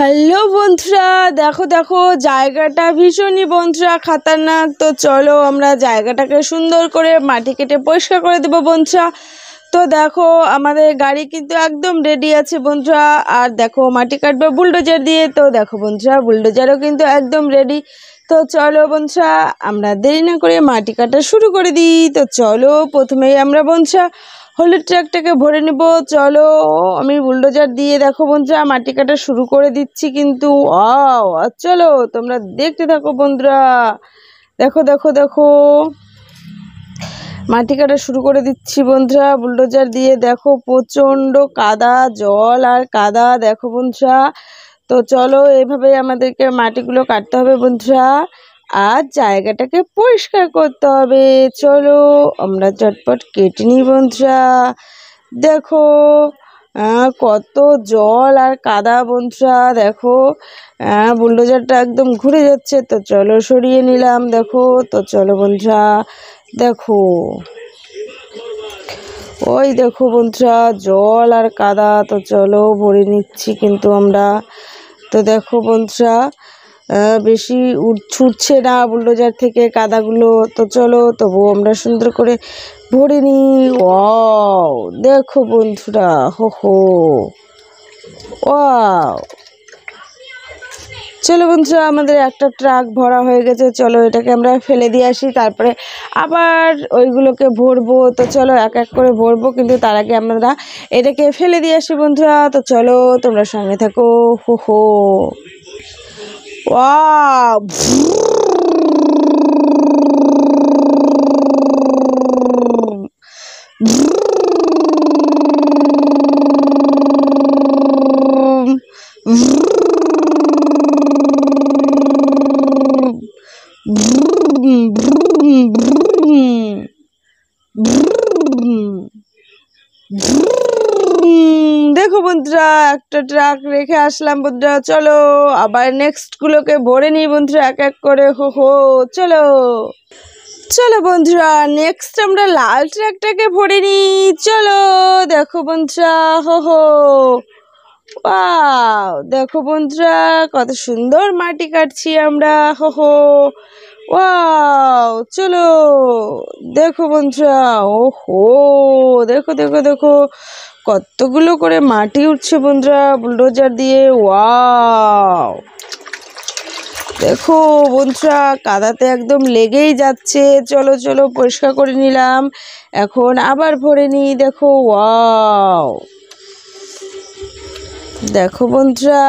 Hello বন্ধুরা, দেখো দেখো জায়গাটা ভীষণই বন্ধুরা খাতারনাক। তো চলো আমরা জায়গাটাকে সুন্দর করে মাটি কেটে পরিষ্কার করে দেবো বন্ধুরা। তো দেখো আমাদের গাড়ি কিন্তু একদম রেডি আছে বন্ধুরা। আর দেখো মাটি কাটবে বুলডোজার দিয়ে। তো দেখো বন্ধুরা বুলডোজারও কিন্তু একদম রেডি। তো চলো বন্ধুরা আমরা দেরি না করে মাটি কাটা শুরু করে দিই। তো চলো প্রথমেই আমরা বন্ধুরা হলুদ ট্রাকটাকে ভরে নেব। চলো আমি বুলডোজার দিয়ে দেখো বন্ধুরা মাটি কাটা শুরু করে দিচ্ছি কিন্তু। চলো তোমরা দেখতে থাকো বন্ধুরা। দেখো দেখো দেখো মাটি কাটা শুরু করে দিচ্ছি বন্ধুরা বুলডোজার দিয়ে। দেখো প্রচণ্ড কাদা, জল আর কাদা দেখো বন্ধুরা। তো চলো এভাবে আমাদেরকে মাটিগুলো কাটতে হবে বন্ধুরা, আর জায়গাটাকে পরিষ্কার করতে হবে। চলো আমরা চটপট কেটে নিই বন্ধুরা। দেখো কত জল আর কাদা বন্ধুরা। দেখো বুলডোজারটা একদম ঘুরে যাচ্ছে। তো চলো সরিয়ে নিলাম। দেখো তো চলো বন্ধুরা দেখো, ওই দেখো বন্ধুরা জল আর কাদা। তো চলো ভরে নিচ্ছি কিন্তু আমরা। তো দেখো বন্ধুরা বেশি ছুটছে না বুলডোজার থেকে কাদাগুলো। তো চলো তবু আমরা সুন্দর করে ভরে নিই। দেখো বন্ধুরা, হো ওয়াও। চলো বন্ধুরা আমাদের একটা ট্রাক ভরা হয়ে গেছে। চলো এটাকে আমরা ফেলে দিয়ে আসি, তারপরে আবার ওইগুলোকে ভরবো। তো চলো এক এক করে ভরবো, কিন্তু তার আগে আমরা এটাকে ফেলে দিয়ে আসি বন্ধুরা। তো চলো তোমরা সঙ্গে থাকো। হো ওয়াও দেখো বন্ধুরা একটা ট্রাক রেখে আসলাম বন্ধুরা। চলো আবার নেক্সট গুলোকে ভরে নিই বন্ধুরা এক এক করে। হো চলো চলো বন্ধুরা নেক্সট আমরা লাল ট্রাকটাকে ভরে নিই। চলো দেখো বন্ধুরা, হো দেখো বন্ধুরা কত সুন্দর মাটি কাটছি আমরা। হো চলো দেখো বন্ধুরা, ওহো দেখো দেখো দেখো কতগুলো করে মাটি উঠছে বন্ধুরা বুলডোজার দিয়ে। দেখো বন্ধুরা কাদাতে একদম লেগেই যাচ্ছে। চলো চলো পরিষ্কার করে নিলাম, এখন আবার ভরে নিই। দেখো দেখো বন্ধুরা,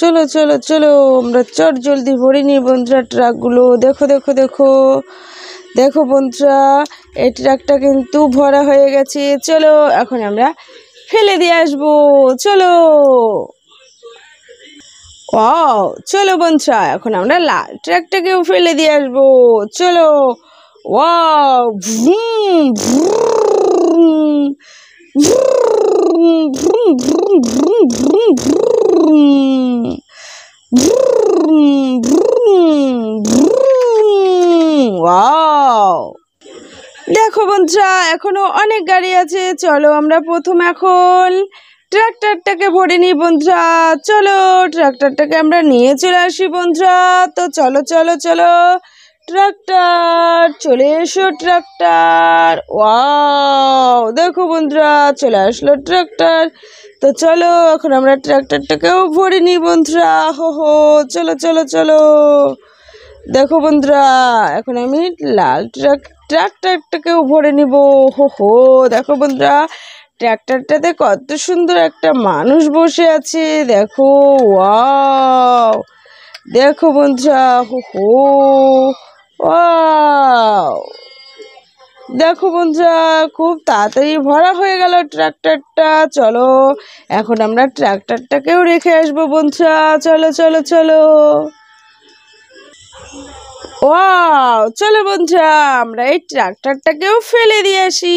চলো চলো চলো আমরা চট জলদি ভরে নিই বন্ধুরা ট্রাকগুলো। দেখো দেখো দেখো দেখো বন্ধুরা এই ট্রাকটা কিন্তু ভরা হয়ে গেছে। চলো এখন আমরা ফেলে দিয়ে আসবো। চলো চলো বন্ধুরা এখন আমরা লাল ট্রাকটাকেও ফেলে দিয়ে আসবো। চলো ভ্রুম ভ্রুম দেখো বন্ধুরা এখনো অনেক গাড়ি আছে। চলো আমরা প্রথম এখন ট্রাক্টরটাকে ভরে নিই বন্ধুরা। চলো ট্রাক্টরটাকে আমরা নিয়ে চলে আসি বন্ধুরা। তো চলো চলো চলো ট্রাক্টর চলে এসো। ট্রাক্টর দেখো বন্ধুরা চলে আসলো ট্রাক্টর। তো চলো এখন আমরা ট্রাক্টরটাকেও ভরে নিই বন্ধুরা। হো চলো চলো চলো দেখো বন্ধুরা এখন আমি লাল ট্রাক্টরটাকেও ভরে নিব। হো দেখো বন্ধুরা ট্রাক্টরটাতে কত সুন্দর একটা মানুষ বসে আছে। দেখো দেখো বন্ধুরা, হো দেখো বন্ধুরা খুব তাড়াতাড়ি ভরা হয়ে গেল ট্রাক্টরটা। চলো এখন আমরা ট্রাক্টরটাকেও রেখে আসবো বন্ধুরা। চলো চলো চলো চলো বন্ধুরা আমরা এই ট্রাক্টরটাকেও ফেলে দিয়ে আসি।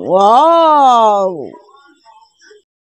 ওয়াও